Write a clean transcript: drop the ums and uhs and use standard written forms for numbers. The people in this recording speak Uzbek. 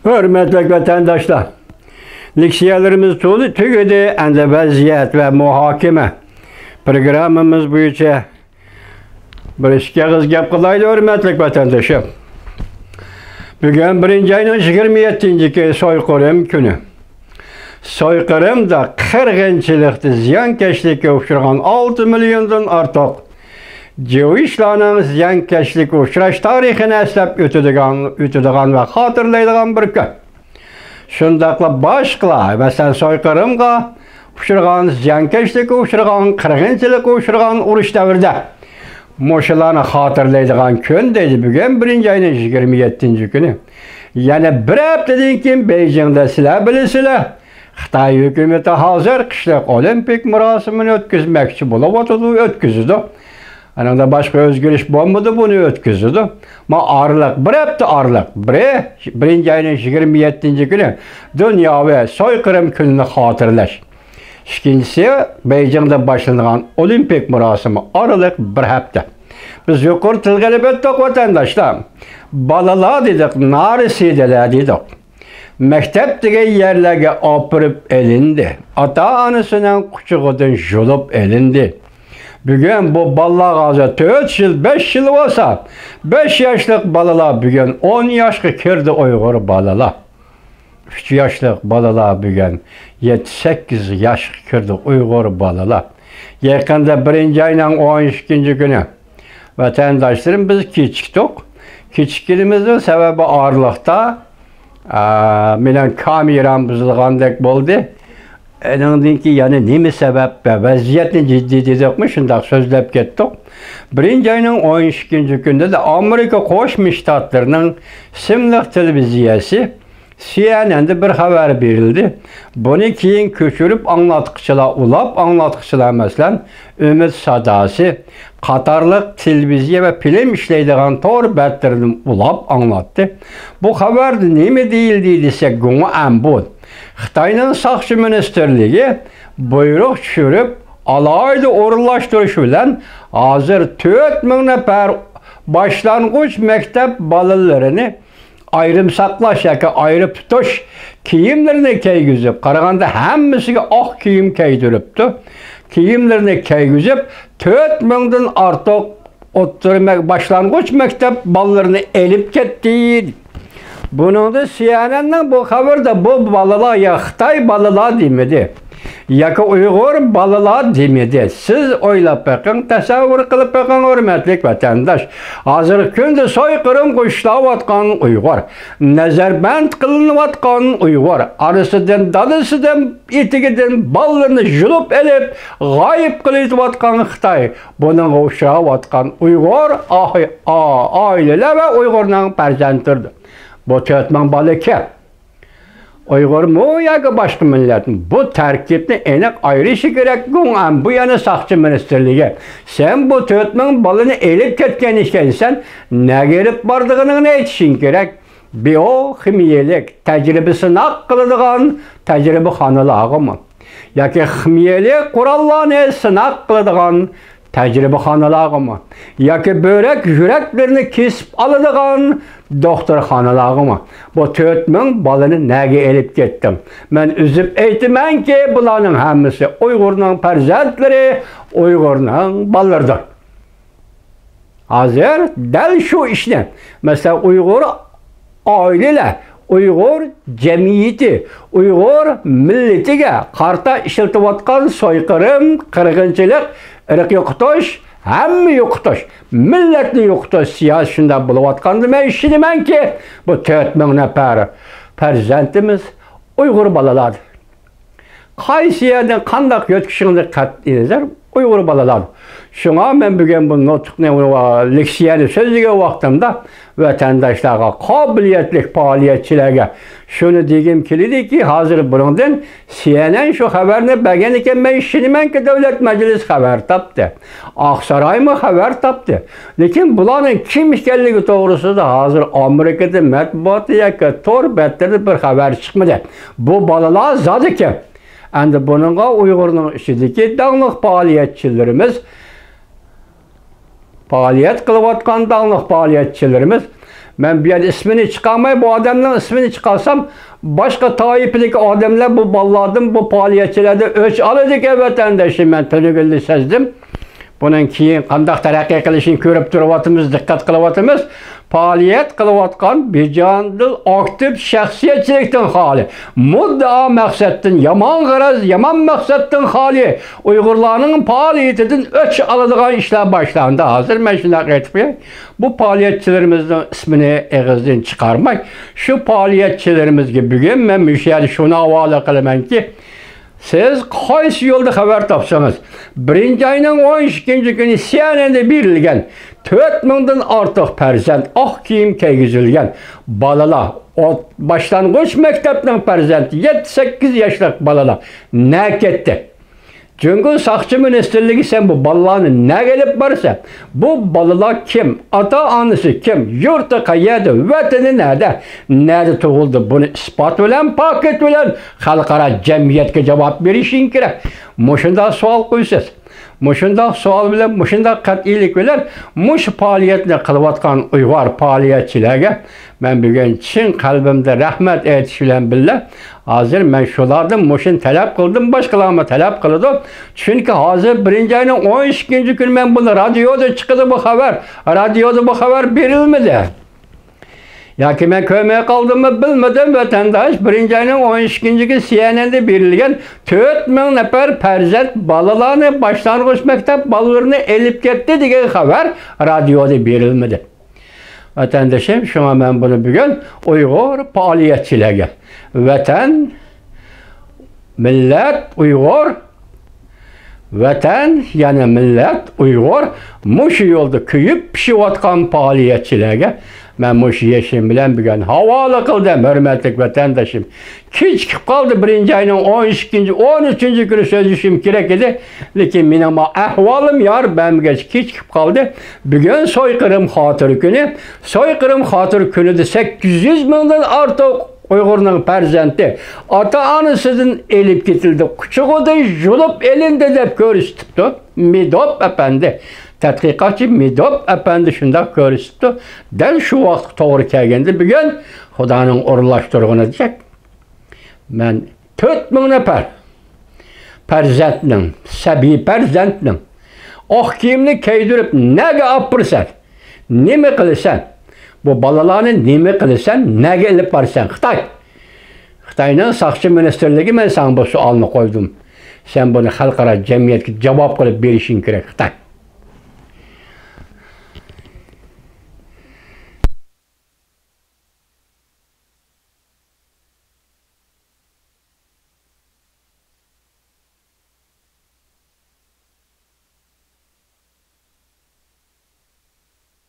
Hürmetli vatandaşlar, leksiyalarımız tugedi, endi vaziyat ve muhakeme programımız boyunca bir işe kız gap kılaydı, hürmetli vatandaşım. Bugün 1 ayının 27. soykırım günü. Soykırımda kırgınçılıkta ziyankeşlikке uçurgan 6 milyondan artık Cevişlarının ziyankeşlikке uçuraş tarihini eslep ötüdügan ve hatırlaydıgan bir gün. Şundakla başkla, mesela soykırımga uçurgan, ziyankeşlikke uçurgan, kırgınçılıkka uçurgan uruş devirde moşalarını hatırlaydıgan gün dedi bugün 1 ayının 27. günü. Yani bir haftadan keyin Beijing'de sizler bilisizler. Xitay hükümeti hazır kışlık olimpik murasimini ötküzmekçi bulup oturdu, ötküzdü. Anında başka özgürlüş bulmadı, bunu ötküzdü. Ama arılık, bir hafta arılık, 1 ayının 27. günü dünya ve soykırım gününü hatırlaş. İkincisi, Beijing'de başlanan olimpik murasimi aralık bir hafta. Biz yukarı tilgelip ettik vatandaşlar. Balalar dedik, narisideler dedik. Mektepteki yerlerge opırıp elindi. Ata-anasının kuçuğudun julup elindi. Bugün bu balalar 4 yıl, 5 yıl olsa, 5 yaşlık balalar bugün 10 yaşlı kirdi Uygur balalar. 3 yaşlık balalar bugün 7-8 yaş kirdi Uygur balalar. Yakında 1 ayının 12. günü vatandaşlarım biz kiçiktik. Kiçikliğimizin sebebi ağırlıkta menen kameram buzulgandek boldu. Ondan ki yani nemi sebep ve vaziyetini ciddi dedikmi şundak sözlep kettik. 1 ayının 12. günde de Amerika Koşmuş Ştatlarının simlik televiziyası CNN'de bir haber verildi. Bunu keyin köçürüp anlatıkçılar, ulap anlatıkçılar mesela Ümit Sadası, Katarlık televiziya ve film işleydiğin tor betlerini ulap anlattı. Bu haberde ne mi değildi desek bunu ambul. Xitay'ın Saqçı Ministerliği buyruk düşürüp alayda orunlaştırışı bilen hazır 4000 nefer başlangıç mektep balalarını ayrımsaklaş yaka ayrı tutuş kiyimlerini keygüzüp Qaraganda hemmisiga ak kiyim keydürüptü. Kiyimlerini keygüzüp 4000'den artık başlangıç mektep balalarını elip ketdi. Bunun da CNN'den bu haberde bu balalar ya Xitay balalar demedi. Ya ki Uygur balalar demedi. Siz oylap bakın, tasavvur kılıp bakın hürmetli vatandaş. Hazır günde soykırım kuşlavatkan Uygur. Nezarband kılınıvatkan Uygur. Arısıdan, dadısıdan, itigiden ballarını julup elip, gayip kılıvatkan Xitay. Bunun kuşlavatkan Uygur, aileler ve Uygur'un perzentırdı. Bu tüyatman balı ki, Uygur mu ya ki başka milletin bu terkipini enek ayrışı gerek bu yana Saqçı Ministerliği. Sen bu tüyatman balını elip ketken işkensen ne gelip bardığını ne etişin gerek? Biyokimiyelik tecrübesini kılıdığın tecrübe hanılağı mı? Ya ki kimiyelik kurallarını sınak kılıdığın tecrübe hanılağı mı? Ya ki börek yüreklerini kesip alıdığın doktor hanılağı mı? Bu 4000 balını nege elip gittim. Ben üzüp eytimen ki bunların hemmisi Uygur'un perzentleri, Uygur'un ballarıdır. Hazır del şu işte. Mesela Uygur aileler, Uygur cemiyeti, Uygur milletiga qarta işiltivatkan soykırım, kırgınçılık, ırk yokutuş, hem yokutuş, milletli yokutuş siyasında buluvatkandı. Ben işinimen ki bu 4000 nefer perzentimiz Uygur balalardır. Qaysi yerden kandak yötküşünü katlayacaklar Uygur balalar. Şuna ben bugün bu notukne leksiyeni sözlüğe vaxtımda vatandaşlara, kabiliyetli faaliyetçilerge şunu diyeyim ki hazır bundan CNN şu haberini beğenirken ben işinimen ki devlet meclis haber taptı. Aksaray mı haber taptı. Lakin bunların kim işgelliği doğrusu da hazır Amerika'da matbuatı yaka tor betleri bir haber çıkmadı. Bu balalar zadı ki. Endi bununla Uygur'un işideki dağınık faaliyetçilerimiz, faaliyet kılıvatkan dağınık faaliyetçilerimiz Ben bir yer ismini çıkarmayı, bu adamın ismini çıkarsam başka taifilik adamlar bu ballardan, bu faaliyetçilerde öç aladık vatandaşım ben tönügüllü sezdim. Bunun keyin qandaq taraqqiy qilishini ko'rib turyapmiz, diqqat qilyapmiz. Faaliyet qilayotgan bejondil aktiv shaxsiyatchilikdan xoli. Muddao maqsaddan yomon g'araz, yomon maqsaddan xoli. Uyg'urlarning faoliyatidan o'ch oladigan ishlar boshlandi. Hozir men shunday aytib qo'yay. Bu faoliyatchilarimizning ismini og'izdan chiqarmay, shu faoliyatchilarimizga bugun men müşahidi shuni havola qilamanki, siz qaysi yo'lda xabar topsangiz, 1-oyning 12-kungi kuni CNN'da berilgan 4000 dan ortiq farzand oq kiyim kiygizilgan balalar, boshlang'ich maktabning farzandi 7-8 yoshli balalar ne ketdi? Çünkü Saqchi ministerligi sen bu balalarni ne gelip varsa, bu balalar kim? Ata-anası kim? Yurtta qayerda? Vatani nerede? Nerede tug'ildi? Bunu ispat bilan, paket bilan xalqaro jamiyatga javob berishing kerak. Mushunda savol qo'ysiz. Mushunda savol bilan, mushunda qat'iylik bilan mush faoliyatni qilayotgan Uyg'ur faoliyatchilarga men bugun chin qalbimda rahmat aytish bilan birga hozir men shulardan mushun talab qildim, boshqalarga talab qildim. Chunki hozir 1-oyning 12-kungi kuni men buni radioda chiqdi bu xabar. Radioda bu xabar berilmadi. Yoki men ko'rmay qoldimmi bilmadim, vatandosh 1-oyning 12-kungi kuni CNN'da berilgan 4000 nafar farzand balalarni boshlang'ich maktab balalarini elib ketdi degan xabar radioda berilmadi. Vatandaşım, şuna ben bunu bugün Uyghur faoliyatçilarga, vatan, millet Uyghur, vatan yani millet Uyghur, muş yolda kuyup pişiyotgan faoliyatçilarga ben muş yeşim bilen bugün havola qildim, hurmatli vatandaşım. Kechikib qoldi 1-oyning 12-kungi, 13-kungi kuni so'zlashim kerak edi, lekin mening ahvolim yor bamgacha kechikib qoldi. Bugun so'yqirim xotiri kuni. So'yqirim xotiri kunida 800 mingdan ortiq Uyg'urning farzandi ota-onasidan elib ketildi. Quchog'ida yulib elindi deb ko'rsatibdi. Midob apandi. Tadqiqotchi Midob apandi shunday ko'rsatdi. Dal shu vaqt to'g'ri kelganda bugun Xudoning o'rinlashtirg'ini deb men 4000 nafar farzandning, sabiy farzandning oq kiyimni kiydirib nega opirsan? Nima qilasan? Bu balalarni nima qilasan? Nega ilib borsan? Xitoyning Saqchi ministerligi men sana bu savolni qo'ydim. Sen buni xalqaro jamiyatga javob qilib berishing kerak, Xitoy.